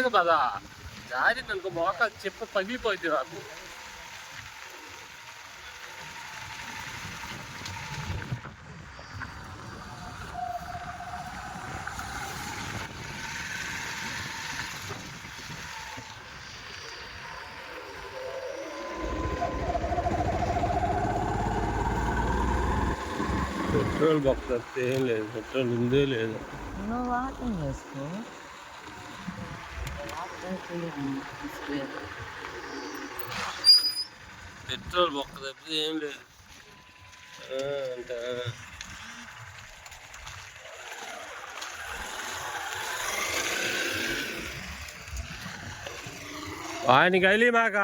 మెల్లగా పదా జారింది అనుకో మోకాలు చెప్పు పగిలిపోయింది నాకు. పెట్రోల్ బాక్స్ తప్పితే ఏం లేదు, పెట్రోల్ ఉందే లేదు. నువ్వు వాకింగ్ చేసుకో. పెట్రోల్ బాక్స్ తప్పితే ఏం లేదు అంటే ఆయన గైలీ మాక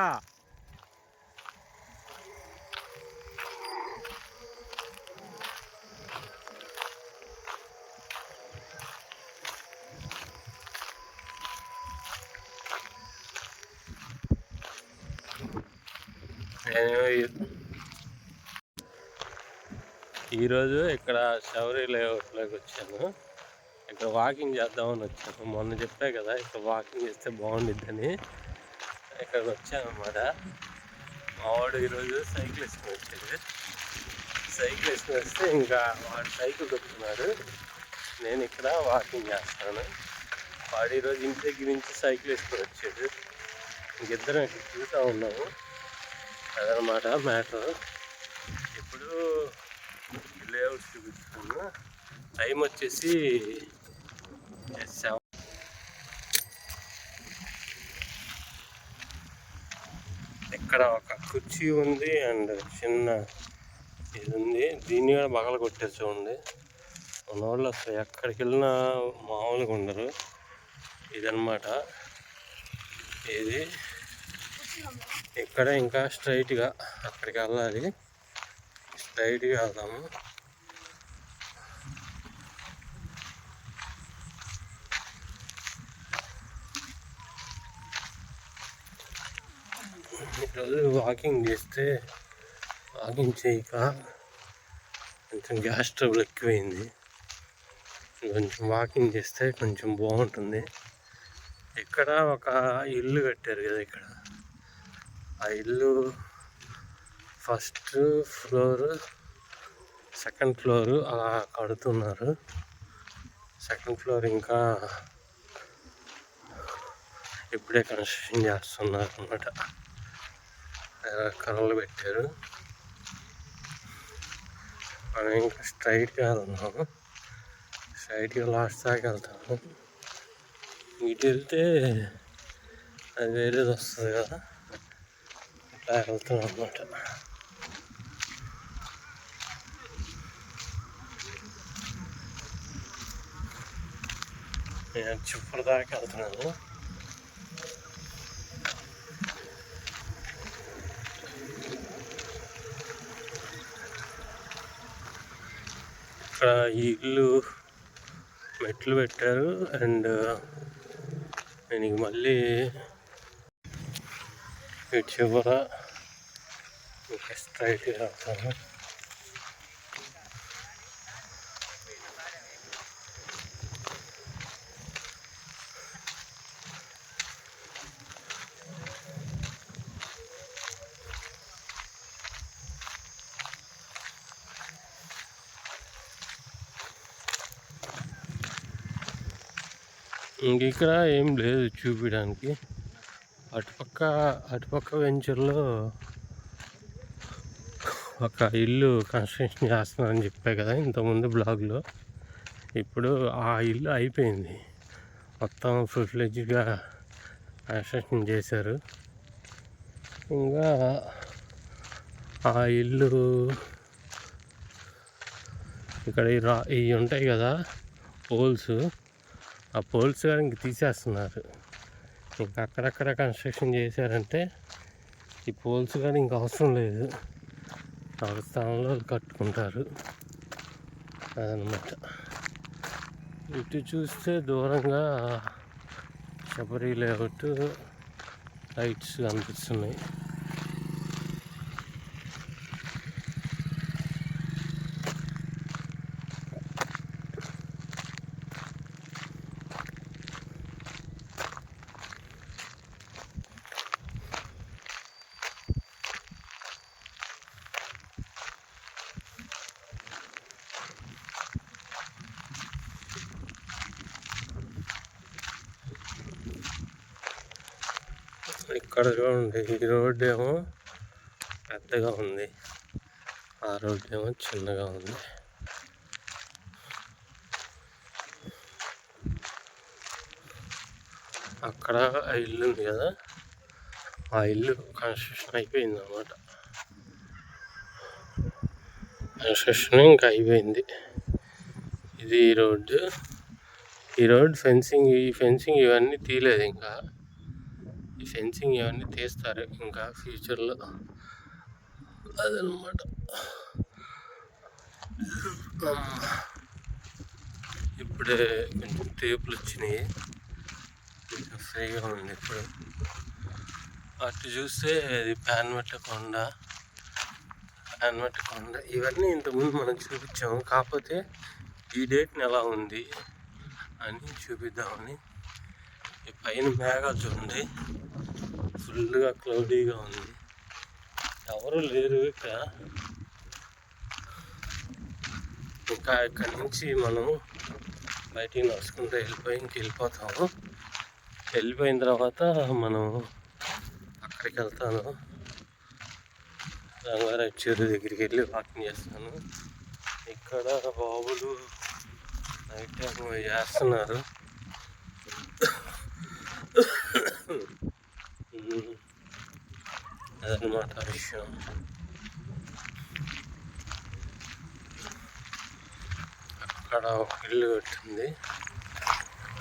ఈరోజు ఇక్కడ శౌరి లేఅవుట్లోకి వచ్చాను. ఇక్కడ వాకింగ్ చేద్దామని వచ్చాను. మొన్న చెప్పా కదా ఇక్కడ వాకింగ్ చేస్తే బాగుండిద్దని. ఇక్కడికి వచ్చాను అన్నమాట. మావాడు ఈరోజు సైకిల్ వేసుకుని వచ్చాడు. సైకిల్ వేసుకుని వస్తే ఇంకా వాడు సైకిల్ దొక్కుతున్నాడు, నేను ఇక్కడ వాకింగ్ చేస్తాను. వాడు ఈరోజు ఇంటి దగ్గర నుంచి సైకిల్ వేసుకొని వచ్చాడు. ఇంకిద్దరం ఇక్కడ చూస్తూ ఉన్నాము. అదనమాట మ్యాటర్. ఇప్పుడు లేఅవుట్ చూపిస్తున్నాను. టైం వచ్చేసి 7. ఇక్కడ ఒక కుర్చీ ఉంది అండ్ చిన్న ఇది ఉంది. దీన్ని కూడా బగలు కొట్టేసి చూడండి. మన వాళ్ళు అసలు ఎక్కడికి వెళ్ళినా మామూలుగా ఉండరు. ఇదన్నమాట ఇది. ఇక్కడ ఇంకా స్ట్రైట్గా అక్కడికి వెళ్ళాలి. స్ట్రైట్గా వెళ్దాము. ఈరోజు వాకింగ్ చేస్తే వాకింగ్ చేయక కొంచెం గ్యాస్ ట్రబుల్ ఎక్కువైంది. కొంచెం వాకింగ్ చేస్తే కొంచెం బాగుంటుంది. ఇక్కడ ఒక ఇల్లు కట్టారు కదా, ఇక్కడ ఆ ఇల్లు ఫస్ట్ ఫ్లోర్ సెకండ్ ఫ్లోరు అలా కడుతున్నారు. సెకండ్ ఫ్లోర్ ఇంకా ఇప్పుడే కన్స్ట్రక్షన్ చేస్తున్నారు అన్నమాట. కర్రలు పెట్టారు. మనం ఇంకా స్ట్రైట్గా వెళ్తున్నాము. స్ట్రైట్గా లాస్ట్ దాకా వెళ్తాము. ఇటు వెళ్తే అది వేరేది వస్తుంది కదా, అట్లా వెళ్తున్నాం అన్నమాట. నేను చిప్పటి దాకా వెళ్తున్నాను. ఇక్కడ ఈ ఇల్లు మెట్లు పెట్టారు. అండ్ నేను మళ్ళీ ఇటు చివర ఇంకా స్ట్రైట్గా వెళ్తాను. ఇంక ఇక్కడ ఏం లేదు చూపించడానికి. అటుపక్క వెంచర్లో ఒక ఇల్లు కన్స్ట్రక్షన్ చేస్తున్నారని చెప్పా కదా ఇంతకుముందు బ్లాగ్లో. ఇప్పుడు ఆ ఇల్లు అయిపోయింది, మొత్తం ఫుల్ ఫ్లెడ్జ్గా కన్స్ట్రక్షన్ చేశారు. ఇంకా ఆ ఇల్లు ఇక్కడ ఇవి ఉంటాయి కదా పోల్స్, ఆ పోల్స్ కానీ ఇంక తీసేస్తున్నారు. ఇంకా అక్కడక్కడ కన్స్ట్రక్షన్ చేశారంటే ఈ పోల్స్ కానీ ఇంక అవసరం లేదు, ఆ స్థానంలో కట్టుకుంటారు. అదనమాట. ఇటు చూస్తే దూరంగా శబరి లేఅవుట్ లైట్స్ కనిపిస్తున్నాయి. అక్కడ చూడండి, ఈ రోడ్డు ఏమో పెద్దగా ఉంది, ఆ రోడ్డు ఏమో చిన్నగా ఉంది. అక్కడ ఆ ఇల్లు ఉంది కదా, ఆ ఇల్లు కన్స్ట్రక్షన్ అయిపోయింది అన్నమాట. కన్స్ట్రక్షన్ ఇంకా అయిపోయింది. ఇది ఈ రోడ్డు ఫెన్సింగ్, ఈ ఫెన్సింగ్ ఇవన్నీ తీయలేదు ఇంకా. ఈ ఫెన్సింగ్ ఇవన్నీ తీస్తారు ఇంకా ఫ్యూచర్లో, అదనమాట. ఇప్పుడే కొంచెం టేపులు వచ్చినాయి, కొంచెం ఫ్రీగా ఉంది ఇప్పుడు. అటు చూస్తే అది పాన్మెట్ట కొండ. ఇవన్నీ ఇంతకుముందు మనం చూపించాము, కాకపోతే ఈ డేట్ని ఎలా ఉంది అని చూపిద్దామని. ఈ పైన మేఘాలు చూడండి, ఫుల్గా క్లౌడీగా ఉంది, ఎవరు లేరు ఇక్కడ. ఇంకా ఇక్కడి నుంచి మనం బయటికి నడుచుకుంటూ వెళ్ళిపోతాము. వెళ్ళిపోయిన తర్వాత మనం అక్కడికి వెళ్తాను, రంగారెడ్డి చెరువు దగ్గరికి వెళ్ళి వాకింగ్ చేస్తాను. ఇక్కడ బాబులు నైట్ టైం చేస్తున్నారు. అదనమాట విషయం. అక్కడ ఒక ఇల్లు కట్టింది,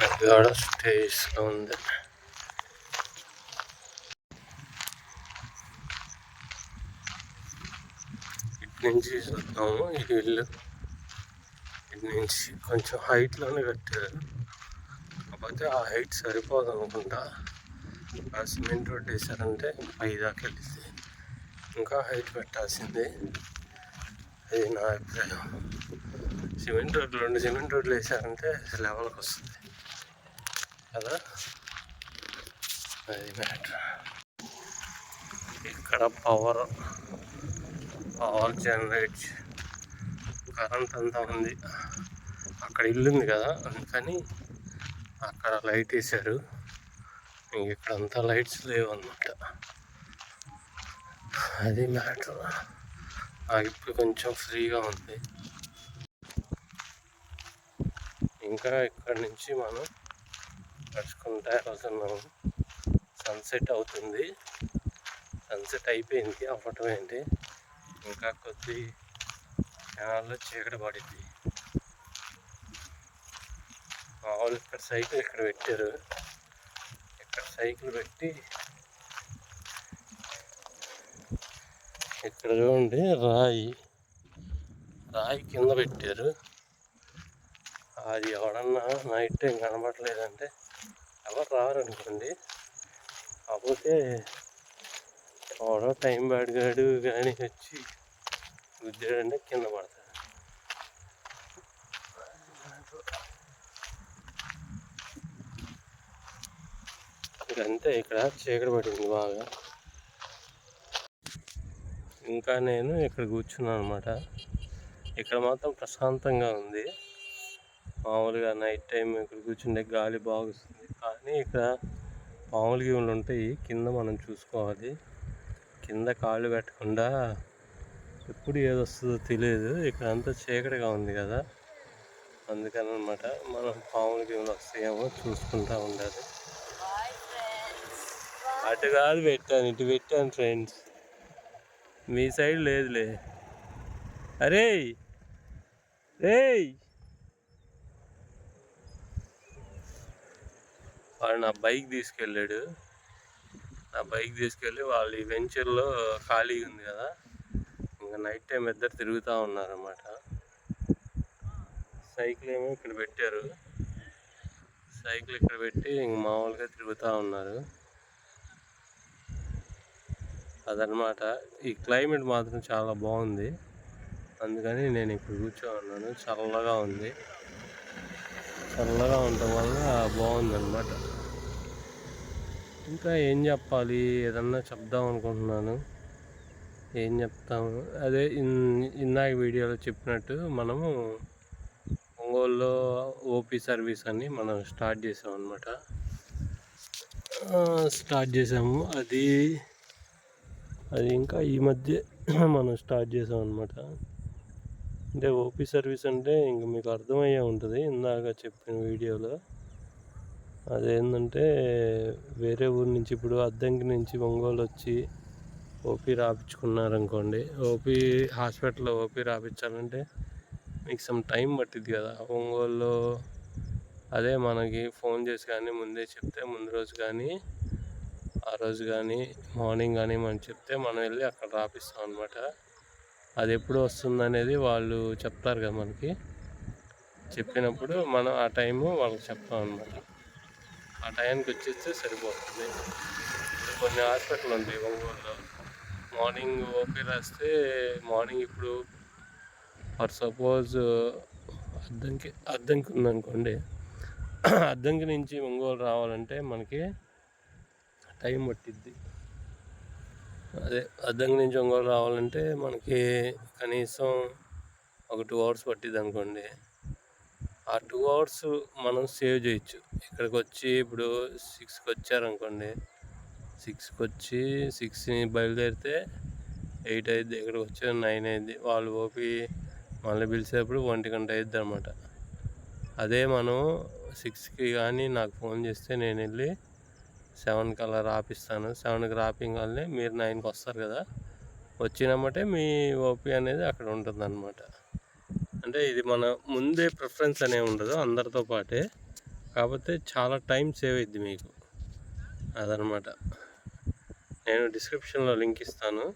అది కూడా స్టేజ్లో ఉంది. ఇటు నుంచి చూద్దాము, ఇది ఇల్లు. ఇటు నుంచి కొంచెం హైట్లోనే కట్టారు, కాకపోతే ఆ హైట్ సరిపోదు అనుకుంటా. ఆ సిమెంట్ రోడ్ వేసారంటే పైదాకా వెళ్తే ఇంకా హైట్ పెట్టాల్సిందే, అది నా అభిప్రాయం. సిమెంట్ రోడ్లు వేసారంటే లెవెల్కి వస్తుంది కదా, అది మ్యాటర్. ఇక్కడ పవర్ జనరేట్, కరెంట్ అంతా ఉంది. అక్కడ ఇల్లు ఉంది కదా, అందుకని అక్కడ లైట్ వేసారు. ఇక్కడంతా లైట్స్ లేవు అన్నమాట, అది మ్యాటర్. ఇప్పుడు కొంచెం ఫ్రీగా ఉంది. ఇంకా ఇక్కడ నుంచి మనం నడుచుకుంటా వెళ్తున్నాము. సన్సెట్ అవుతుంది, సన్సెట్ అయిపోయింది, అవ్వటం ఏంటి, ఇంకా కొద్ది క్షణాల్లో చీకటి పడింది. మామూలు ఇక్కడ సైకిల్ ఇక్కడ పెట్టారు, ఇక్కడ సైకిల్ పెట్టి ఇక్కడ చూడండి రాయి కింద పెట్టారు. అది ఎవడన్నా నైట్ టైం కనబడలేదంటే ఎవరు రారనుకోండి, కాకపోతే ఎవడో టైం బాడిగాడు కానీ వచ్చి గుద్దాడంటే కింద పడతాడు. ఇదంతే, ఇక్కడ చీకటి పడింది బాగా. ఇంకా నేను ఇక్కడ కూర్చున్నాను అనమాట. ఇక్కడ మాత్రం ప్రశాంతంగా ఉంది. మామూలుగా నైట్ టైం ఇక్కడ కూర్చుంటే గాలి బాగా వస్తుంది, కానీ ఇక్కడ పాములు గీములు ఉంటాయి కింద, మనం చూసుకోవాలి. కింద కాళ్ళు పెట్టకుండా ఎప్పుడు ఏది వస్తుందో తెలియదు. ఇక్కడ అంతా చీకటిగా ఉంది కదా, అందుకని అనమాట. మనం పాములు గీములు వస్తాయేమో చూసుకుంటూ ఉండాలి. అటు కాదు పెట్టాను, ఇటు పెట్టాను ఫ్రెండ్స్, మీ సైడ్ లేదులే. అరే వాడు నా బైక్ తీసుకెళ్ళాడు. నా బైక్ తీసుకెళ్ళి వాళ్ళు ఈ వెంచర్లో ఖాళీగా ఉంది కదా, ఇంకా నైట్ టైం ఇద్దరు తిరుగుతూ ఉన్నారన్నమాట. సైకిల్ ఏమో ఇక్కడ పెట్టారు, సైకిల్ ఇక్కడ పెట్టి ఇంక మామూలుగా తిరుగుతూ ఉన్నారు. అదనమాట. ఈ క్లైమేట్ మాత్రం చాలా బాగుంది, అందుకని నేను ఇక్కడ కూర్చోన్నాను. చల్లగా ఉంది, చల్లగా ఉండటం వల్ల బాగుందన్నమాట. ఇంకా ఏం చెప్పాలి, ఏదన్నా చెప్దాం అనుకుంటున్నాను. ఏం చెప్తాము, అదే ఇందాక వీడియోలో చెప్పినట్టు మనము ఒంగోలులో ఓపీ సర్వీస్ అని మనం స్టార్ట్ చేసాం అనమాట. స్టార్ట్ చేసాము. అది ఇంకా ఈ మధ్య మనం స్టార్ట్ చేసాం అనమాట. అంటే ఓపీ సర్వీస్ అంటే ఇంక మీకు అర్థమయ్యే ఉంటుంది ఇందాక చెప్పిన వీడియోలో. అదేంటంటే వేరే ఊరు నుంచి ఇప్పుడు అద్దంకి నుంచి ఒంగోలు వచ్చి ఓపీ రాపించుకున్నారనుకోండి, ఓపీ హాస్పిటల్లో ఓపీ రాపించాలంటే మీకు సమ్ టైం పట్టిద్ది కదా ఒంగోలులో. అదే మనకి ఫోన్ చేసి కానీ ముందే చెప్తే ముందు రోజు కానీ ఆ రోజు కానీ మార్నింగ్ కానీ మనం చెప్తే మనం వెళ్ళి అక్కడ రాపిస్తాం అనమాట. అది ఎప్పుడు వస్తుంది అనేది వాళ్ళు చెప్తారు కదా మనకి. చెప్పినప్పుడు మనం ఆ టైము వాళ్ళకి చెప్తాం అనమాట. ఆ టైంకి వచ్చేస్తే సరిపోతుంది. కొన్ని హాస్పిటల్ ఉంటాయి ఒంగోలులో. మార్నింగ్ ఓపీ రాస్తే మార్నింగ్ ఇప్పుడు ఫర్ సపోజ్ అద్దంకి ఉందనుకోండి, అద్దంకి నుంచి ఒంగోలు రావాలంటే మనకి టైం పట్టిద్ది. అదే అద్దంకి నుంచి ఒంగోలు రావాలంటే మనకి కనీసం ఒక 2 hours పట్టిద్ది అనుకోండి. ఆ 2 hours మనం సేవ్ చేయొచ్చు. ఇక్కడికి వచ్చి ఇప్పుడు 6కి వచ్చారనుకోండి, 6కి వచ్చి 6ని బయలుదేరితే 8 అయింది, ఇక్కడికి వచ్చి 9 అయింది. వాళ్ళు ఓపీ మళ్ళీ పిలిచేటప్పుడు 1 గంట అయింది అనమాట. అదే మనం 6కి కానీ నాకు ఫోన్ చేస్తే నేను వెళ్ళి 7కి అలా రాపిస్తాను. 7కి రాపింగానే మీరు 9కి వస్తారు కదా, వచ్చినమ్మటే మీ ఓపీ అనేది అక్కడ ఉంటుంది అనమాట. అంటే ఇది మన ముందే ప్రిఫరెన్స్ అనేవి ఉండదు అందరితో పాటే, కాకపోతే చాలా టైం సేవ్ అయింది మీకు. అదనమాట. నేను డిస్క్రిప్షన్లో లింక్ ఇస్తాను.